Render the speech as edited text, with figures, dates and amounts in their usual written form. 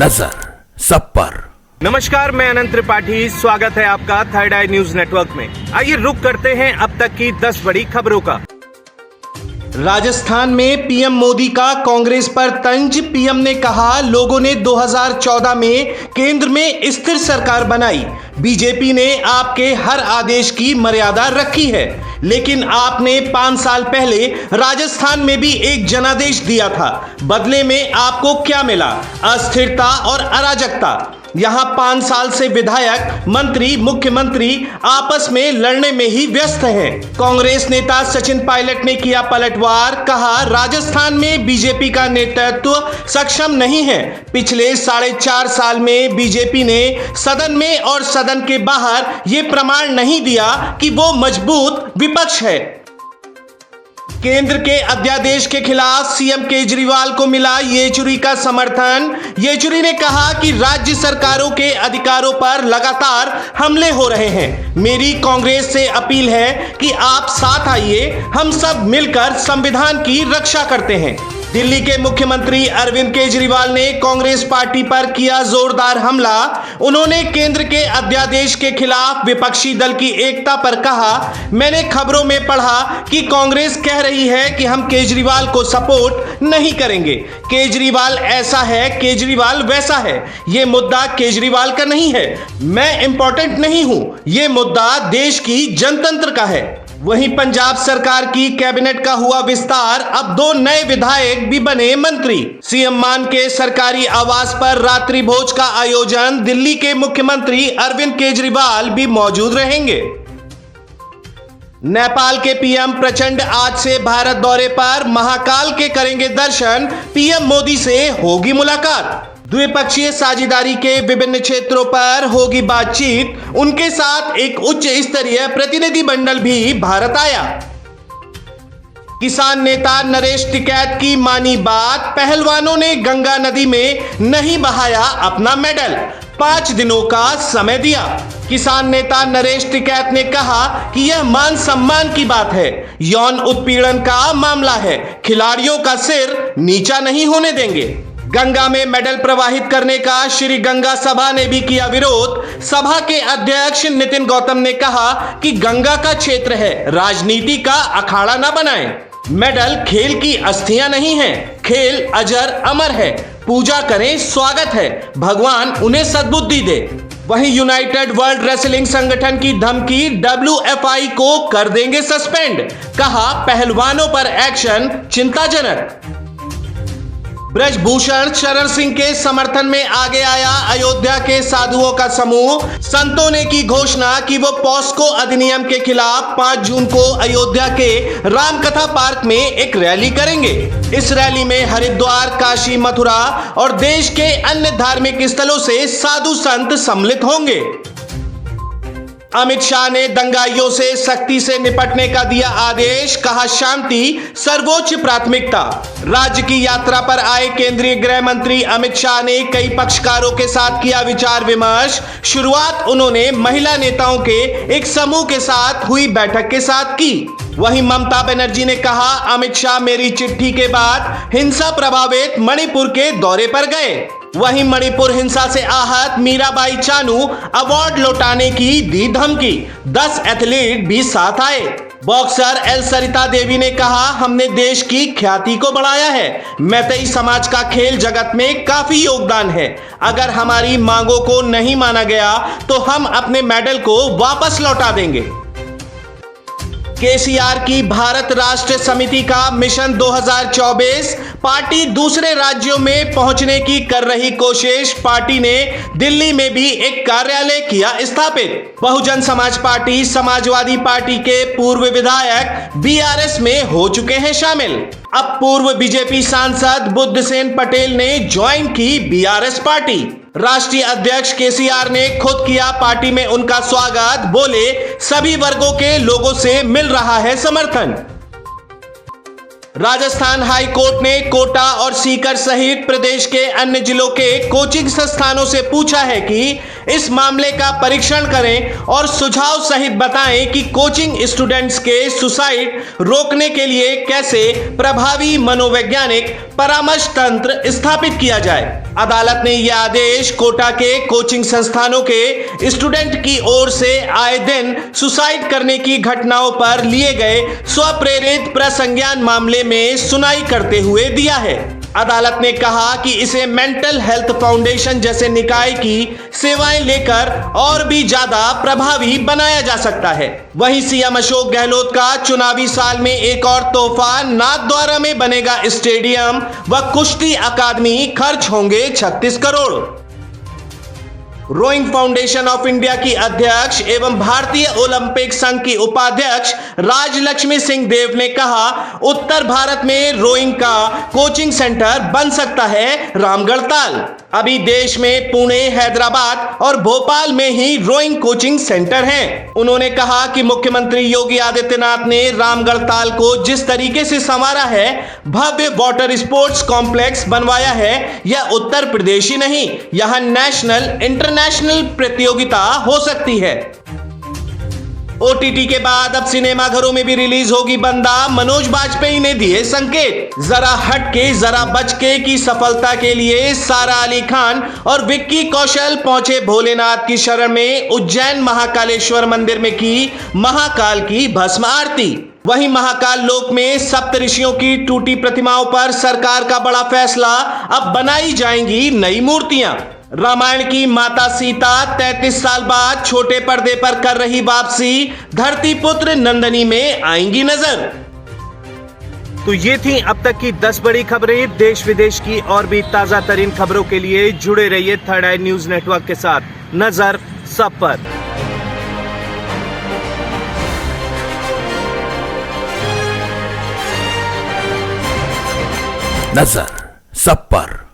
नजर सब पर। नमस्कार, मैं अनंत त्रिपाठी। स्वागत है आपका थर्ड आई न्यूज नेटवर्क में। आइए रुक करते हैं अब तक की 10 बड़ी खबरों का। राजस्थान में पीएम मोदी का कांग्रेस पर तंज। पीएम ने कहा, लोगों ने 2014 में केंद्र में स्थिर सरकार बनाई। बीजेपी ने आपके हर आदेश की मर्यादा रखी है, लेकिन आपने 5 साल पहले राजस्थान में भी एक जनादेश दिया था। बदले में आपको क्या मिला? अस्थिरता और अराजकता। यहां 5 साल से विधायक, मंत्री, मुख्यमंत्री आपस में लड़ने में ही व्यस्त हैं। कांग्रेस नेता सचिन पायलट ने किया पलटवार। कहा, राजस्थान में बीजेपी का नेतृत्व सक्षम नहीं है। पिछले 4.5 साल में बीजेपी ने सदन में और सदन के बाहर ये प्रमाण नहीं दिया कि वो मजबूत विपक्ष है। केंद्र के अध्यादेश के खिलाफ सीएम केजरीवाल को मिला येचुरी का समर्थन। येचुरी ने कहा कि राज्य सरकारों के अधिकारों पर लगातार हमले हो रहे हैं। मेरी कांग्रेस से अपील है कि आप साथ आइए, हम सब मिलकर संविधान की रक्षा करते हैं। दिल्ली के मुख्यमंत्री अरविंद केजरीवाल ने कांग्रेस पार्टी पर किया जोरदार हमला। उन्होंने केंद्र के अध्यादेश के खिलाफ विपक्षी दल की एकता पर कहा, मैंने खबरों में पढ़ा कि कांग्रेस कह रही है कि हम केजरीवाल को सपोर्ट नहीं करेंगे। केजरीवाल ऐसा है, केजरीवाल वैसा है। ये मुद्दा केजरीवाल का नहीं है, मैं इंपॉर्टेंट नहीं हूं। ये मुद्दा देश की जनतंत्र का है। वहीं पंजाब सरकार की कैबिनेट का हुआ विस्तार। अब 2 नए विधायक भी बने मंत्री। सीएम मान के सरकारी आवास पर रात्रि भोज का आयोजन। दिल्ली के मुख्यमंत्री अरविंद केजरीवाल भी मौजूद रहेंगे। नेपाल के पीएम प्रचंड आज से भारत दौरे पर। महाकाल के करेंगे दर्शन। पीएम मोदी से होगी मुलाकात। द्विपक्षीय साझेदारी के विभिन्न क्षेत्रों पर होगी बातचीत। उनके साथ एक उच्च स्तरीय प्रतिनिधि मंडल भी भारत आया। किसान नेता नरेश टिकैत की मानी बात। पहलवानों ने गंगा नदी में नहीं बहाया अपना मेडल, 5 दिनों का समय दिया। किसान नेता नरेश टिकैत ने कहा कि यह मान सम्मान की बात है, यौन उत्पीड़न का मामला है। खिलाड़ियों का सिर नीचा नहीं होने देंगे। गंगा में मेडल प्रवाहित करने का श्री गंगा सभा ने भी किया विरोध। सभा के अध्यक्ष नितिन गौतम ने कहा कि गंगा का क्षेत्र है, राजनीति का अखाड़ा न बनाएं। मेडल खेल की अस्थियां नहीं हैं, खेल अजर अमर है। पूजा करें, स्वागत है, भगवान उन्हें सद्बुद्धि दे। वहीं यूनाइटेड वर्ल्ड रेसलिंग संगठन की धमकी। WFI को कर देंगे सस्पेंड। कहा, पहलवानों पर एक्शन चिंताजनक। ब्रजभूषण शरण सिंह के समर्थन में आगे आया अयोध्या के साधुओं का समूह। संतों ने की घोषणा कि वो पॉस्को अधिनियम के खिलाफ 5 जून को अयोध्या के रामकथा पार्क में एक रैली करेंगे। इस रैली में हरिद्वार, काशी, मथुरा और देश के अन्य धार्मिक स्थलों से साधु संत सम्मिलित होंगे। अमित शाह ने दंगाइयों से सख्ती से निपटने का दिया आदेश। कहा, शांति सर्वोच्च प्राथमिकता। राज्य की यात्रा पर आए केंद्रीय गृह मंत्री अमित शाह ने कई पक्षकारों के साथ किया विचार विमर्श। शुरुआत उन्होंने महिला नेताओं के एक समूह के साथ हुई बैठक के साथ की। वहीं ममता बनर्जी ने कहा, अमित शाह मेरी चिट्ठी के बाद हिंसा प्रभावित मणिपुर के दौरे पर गए। वहीं मणिपुर हिंसा से आहत मीराबाई चानू अवार्ड लौटाने की दी धमकी। 10 एथलीट भी साथ आए। बॉक्सर एल सरिता देवी ने कहा, हमने देश की ख्याति को बढ़ाया है। मैतेई समाज का खेल जगत में काफी योगदान है। अगर हमारी मांगों को नहीं माना गया तो हम अपने मेडल को वापस लौटा देंगे। केसीआर की भारत राष्ट्र समिति का मिशन 2024। पार्टी दूसरे राज्यों में पहुंचने की कर रही कोशिश। पार्टी ने दिल्ली में भी एक कार्यालय किया स्थापित। बहुजन समाज पार्टी, समाजवादी पार्टी के पूर्व विधायक BRS में हो चुके हैं शामिल। अब पूर्व बीजेपी सांसद बुद्धसेन पटेल ने ज्वाइन की BRS पार्टी। राष्ट्रीय अध्यक्ष केसीआर ने खुद किया पार्टी में उनका स्वागत। बोले, सभी वर्गों के लोगों से मिल रहा है समर्थन। राजस्थान हाई कोर्ट ने कोटा और सीकर सहित प्रदेश के अन्य जिलों के कोचिंग संस्थानों से पूछा है कि इस मामले का परीक्षण करें और सुझाव सहित बताएं कि कोचिंग स्टूडेंट्स के सुसाइड रोकने के लिए कैसे प्रभावी मनोवैज्ञानिक परामर्श तंत्र स्थापित किया जाए। अदालत ने यह आदेश कोटा के कोचिंग संस्थानों के स्टूडेंट की ओर से आए दिन सुसाइड करने की घटनाओं पर लिए गए स्वप्रेरित प्रसंज्ञान मामले में सुनवाई करते हुए दिया है। अदालत ने कहा कि इसे मेंटल हेल्थ फाउंडेशन जैसे निकाय की सेवाएं लेकर और भी ज्यादा प्रभावी बनाया जा सकता है। वहीं सीएम अशोक गहलोत का चुनावी साल में एक और तोहफा, नाथद्वारा में बनेगा स्टेडियम व कुश्ती अकादमी, खर्च होंगे 36 crore. Rowing foundation of India की अध्यक्ष एवं भारतीय ओलंपिक संघ की उपाध्यक्ष राजलक्ष्मी सिंह देव ने कहा, उत्तर भारत में रोइंग का कोचिंग सेंटर बन सकता है रामगढ़ताल। अभी देश में पुणे, हैदराबाद और भोपाल में ही रोइंग कोचिंग सेंटर हैं। उन्होंने कहा कि मुख्यमंत्री योगी आदित्यनाथ ने रामगढ़ताल को जिस तरीके से संवारा है, भव्य वाटर स्पोर्ट्स कॉम्प्लेक्स बनवाया है, यह उत्तर प्रदेश ही नहीं, यहां नेशनल इंटरनेशनल प्रतियोगिता हो सकती है। ओटीटी के बाद अब सिनेमाघरों में भी रिलीज होगी बंदा, मनोज बाजपेयी ने दिए संकेत। जरा हटके जरा बचके की सफलता के लिए सारा अली खान और विक्की कौशल पहुंचे भोलेनाथ की शरण में। उज्जैन महाकालेश्वर मंदिर में की महाकाल की भस्म आरती। वहीं महाकाल लोक में सप्तऋषियों की टूटी प्रतिमाओं पर सरकार का बड़ा फैसला, अब बनाई जाएंगी नई मूर्तियां। रामायण की माता सीता 33 साल बाद छोटे पर्दे पर कर रही वापसी, धरती पुत्र नंदनी में आएंगी नजर। तो ये थी अब तक की 10 बड़ी खबरें। देश विदेश की और भी ताजा तरीन खबरों के लिए जुड़े रहिए थर्ड आई न्यूज नेटवर्क के साथ। नजर सब पर। नजर सब पर।